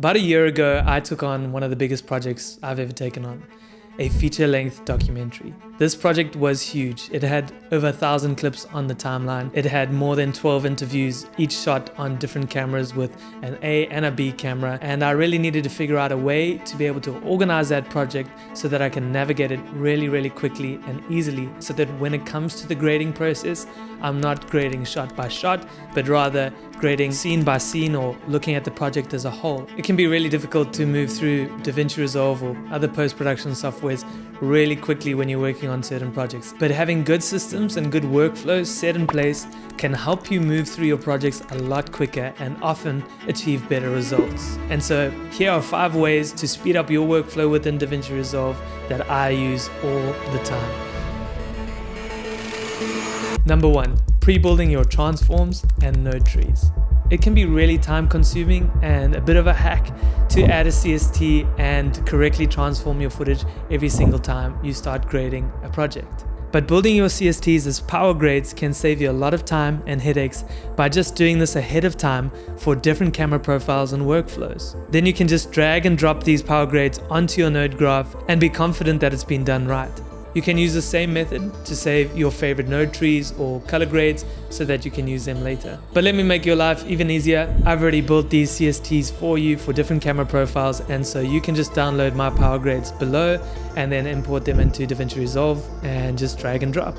About a year ago, I took on one of the biggest projects I've ever taken on, a feature-length documentary. This project was huge. It had over 1,000 clips on the timeline. It had more than 12 interviews, each shot on different cameras with an A and a B camera. And I really needed to figure out a way to be able to organize that project so that I can navigate it really quickly and easily, so that when it comes to the grading process, I'm not grading shot by shot, but rather grading scene by scene or looking at the project as a whole. It can be really difficult to move through DaVinci Resolve or other post-production softwares really quickly when you're working on certain projects. But having good systems and good workflows set in place can help you move through your projects a lot quicker and often achieve better results. And so here are 5 ways to speed up your workflow within DaVinci Resolve that I use all the time. Number 1, pre-building your transforms and node trees. It can be really time consuming and a bit of a hack to add a CST and correctly transform your footage every single time you start grading a project. But building your CSTs as power grades can save you a lot of time and headaches by just doing this ahead of time for different camera profiles and workflows. Then you can just drag and drop these power grades onto your node graph and be confident that it's been done right. You can use the same method to save your favorite node trees or color grades so that you can use them later. But let me make your life even easier. I've already built these CSTs for you for different camera profiles, and so you can just download my power grades below and then import them into DaVinci Resolve and just drag and drop.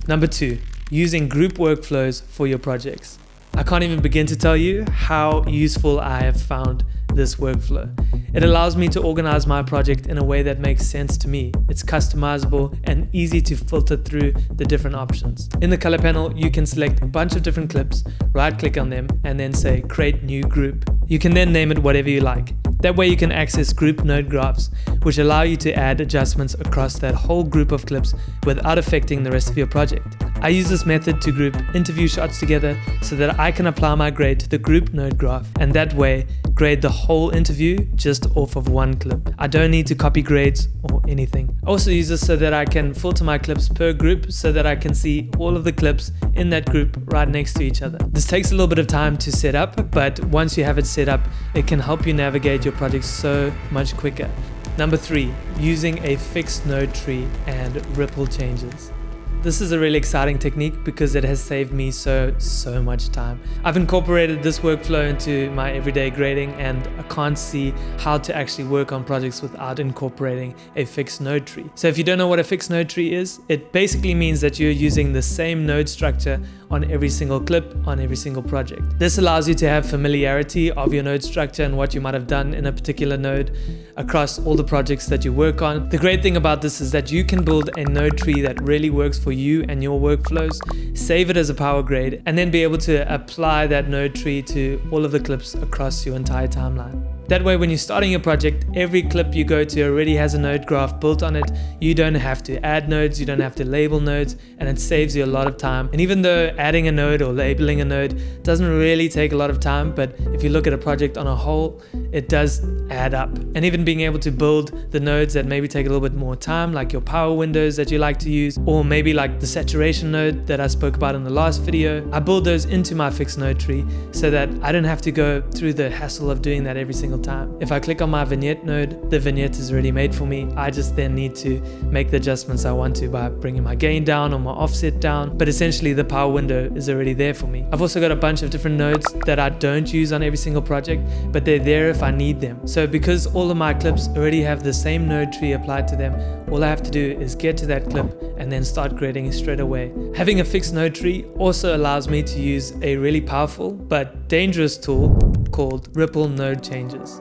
Number 2, using group workflows for your projects. I can't even begin to tell you how useful I have found this workflow. It allows me to organize my project in a way that makes sense to me. It's customizable and easy to filter through the different options. In the color panel, you can select a bunch of different clips, right-click on them, and then say create new group. You can then name it whatever you like. That way you can access group node graphs, which allow you to add adjustments across that whole group of clips without affecting the rest of your project. I use this method to group interview shots together so that I can apply my grade to the group node graph, and that way grade the whole interview just off of one clip. I don't need to copy grades or anything. I also use this so that I can filter my clips per group so that I can see all of the clips in that group right next to each other. This takes a little bit of time to set up, but once you have it set up, it can help you navigate your project so much quicker. Number 3, using a fixed node tree and ripple changes. This is a really exciting technique because it has saved me so much time. I've incorporated this workflow into my everyday grading, and I can't see how to actually work on projects without incorporating a fixed node tree. So if you don't know what a fixed node tree is, it basically means that you're using the same node structure on every single clip, on every single project. This allows you to have familiarity of your node structure and what you might have done in a particular node across all the projects that you work on. The great thing about this is that you can build a node tree that really works for you and your workflows, save it as a power grade, and then be able to apply that node tree to all of the clips across your entire timeline. That way, when you're starting your project, every clip you go to already has a node graph built on it. You don't have to add nodes, you don't have to label nodes, and it saves you a lot of time. And even though adding a node or labeling a node doesn't really take a lot of time, but if you look at a project on a whole, it does add up. And even being able to build the nodes that maybe take a little bit more time, like your power windows that you like to use, or maybe like the saturation node that I spoke about in the last video, I build those into my fixed node tree so that I don't have to go through the hassle of doing that every single time. If I click on my vignette node, the vignette is already made for me. I just then need to make the adjustments I want to by bringing my gain down or my offset down, but essentially the power window is already there for me. I've also got a bunch of different nodes that I don't use on every single project, but they're there if I need them. So because all of my clips already have the same node tree applied to them, all I have to do is get to that clip and then start grading straight away. Having a fixed node tree also allows me to use a really powerful but dangerous tool called ripple node changes.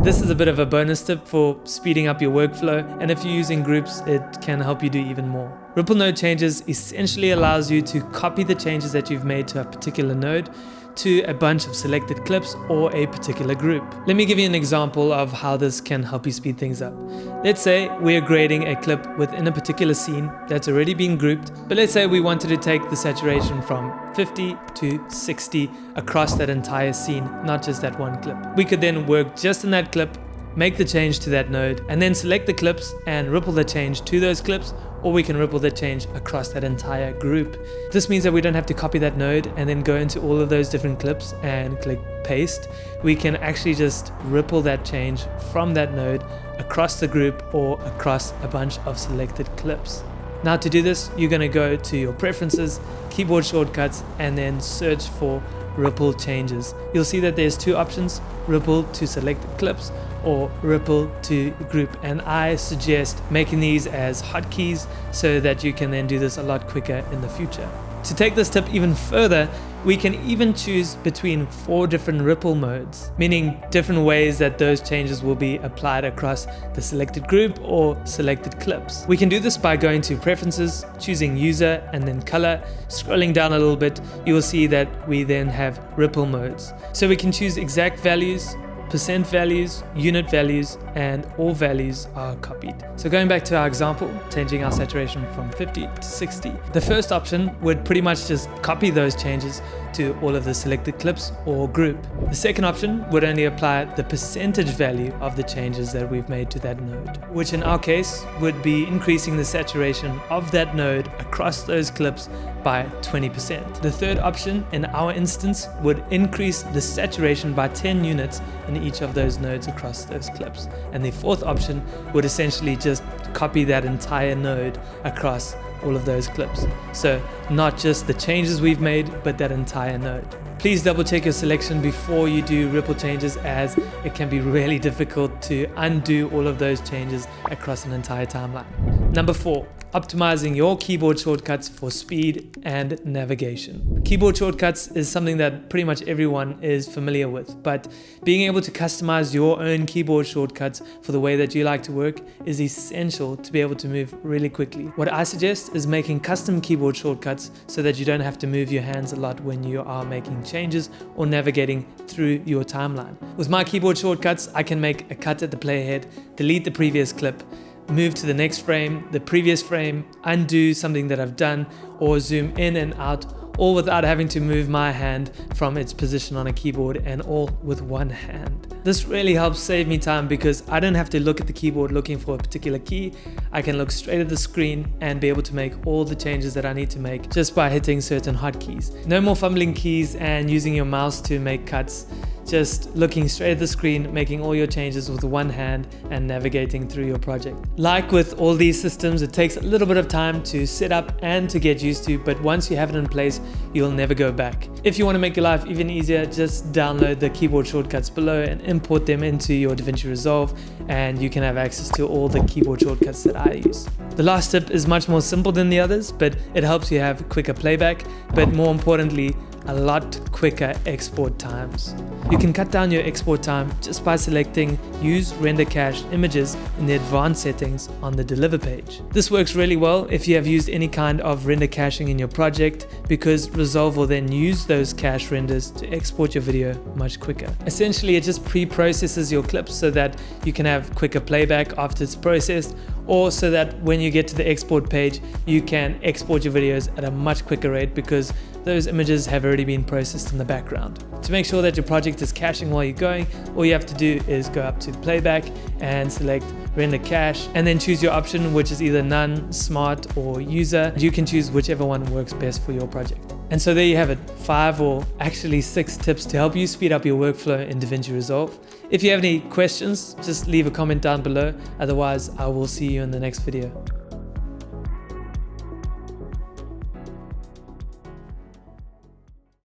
This is a bit of a bonus tip for speeding up your workflow, and if you're using groups, it can help you do even more. Ripple node changes essentially allows you to copy the changes that you've made to a particular node to a bunch of selected clips or a particular group. Let me give you an example of how this can help you speed things up. Let's say we're grading a clip within a particular scene that's already been grouped, but let's say we wanted to take the saturation from 50 to 60 across that entire scene, not just that one clip. We could then work just in that clip, make the change to that node, and then select the clips and ripple the change to those clips, or we can ripple the change across that entire group. This means that we don't have to copy that node and then go into all of those different clips and click paste. We can actually just ripple that change from that node across the group or across a bunch of selected clips. Now to do this, you're going to go to your preferences, keyboard shortcuts, and then search for ripple changes. You'll see that there's two options: ripple to selected clips or ripple to group, and I suggest making these as hotkeys so that you can then do this a lot quicker in the future. To take this tip even further, we can even choose between 4 different ripple modes, meaning different ways that those changes will be applied across the selected group or selected clips. We can do this by going to preferences, choosing user, and then color. Scrolling down a little bit, you will see that we then have ripple modes. So we can choose exact values, percent values, unit values, and all values are copied. So going back to our example, changing our saturation from 50 to 60, the first option would pretty much just copy those changes to all of the selected clips or group. The second option would only apply the percentage value of the changes that we've made to that node, which in our case would be increasing the saturation of that node across those clips by 20%. The third option in our instance would increase the saturation by 10 units in each of those nodes across those clips. And the fourth option would essentially just copy that entire node across all of those clips. So not just the changes we've made, but that entire node. Please double check your selection before you do ripple changes, as it can be really difficult to undo all of those changes across an entire timeline. Number 4, optimizing your keyboard shortcuts for speed and navigation. Keyboard shortcuts is something that pretty much everyone is familiar with, but being able to customize your own keyboard shortcuts for the way that you like to work is essential to be able to move really quickly. What I suggest is making custom keyboard shortcuts so that you don't have to move your hands a lot when you are making changes or navigating through your timeline. With my keyboard shortcuts, I can make a cut at the playhead, delete the previous clip, move to the next frame, the previous frame, undo something that I've done, or zoom in and out, all without having to move my hand from its position on a keyboard, and all with one hand. This really helps save me time because I don't have to look at the keyboard looking for a particular key. I can look straight at the screen and be able to make all the changes that I need to make just by hitting certain hotkeys. No more fumbling keys and using your mouse to make cuts. Just looking straight at the screen, making all your changes with one hand and navigating through your project. Like with all these systems, it takes a little bit of time to set up and to get used to, but once you have it in place, you'll never go back. If you want to make your life even easier, just download the keyboard shortcuts below and import them into your DaVinci Resolve, and you can have access to all the keyboard shortcuts that I use. The last tip is much more simple than the others, but it helps you have quicker playback, but more importantly, a lot quicker export times. You can cut down your export time just by selecting Use Render Cache Images in the advanced settings on the Deliver page. This works really well if you have used any kind of render caching in your project, because Resolve will then use those cache renders to export your video much quicker. Essentially, it just pre-processes your clips so that you can have quicker playback after it's processed, or so that when you get to the export page, you can export your videos at a much quicker rate because those images have already been processed in the background. To make sure that your project is caching while you're going, all you have to do is go up to playback and select render cache, and then choose your option, which is either none, smart, or user. You can choose whichever one works best for your project. And so there you have it, 5 or actually 6 tips to help you speed up your workflow in DaVinci Resolve. If you have any questions, just leave a comment down below. Otherwise, I will see you in the next video.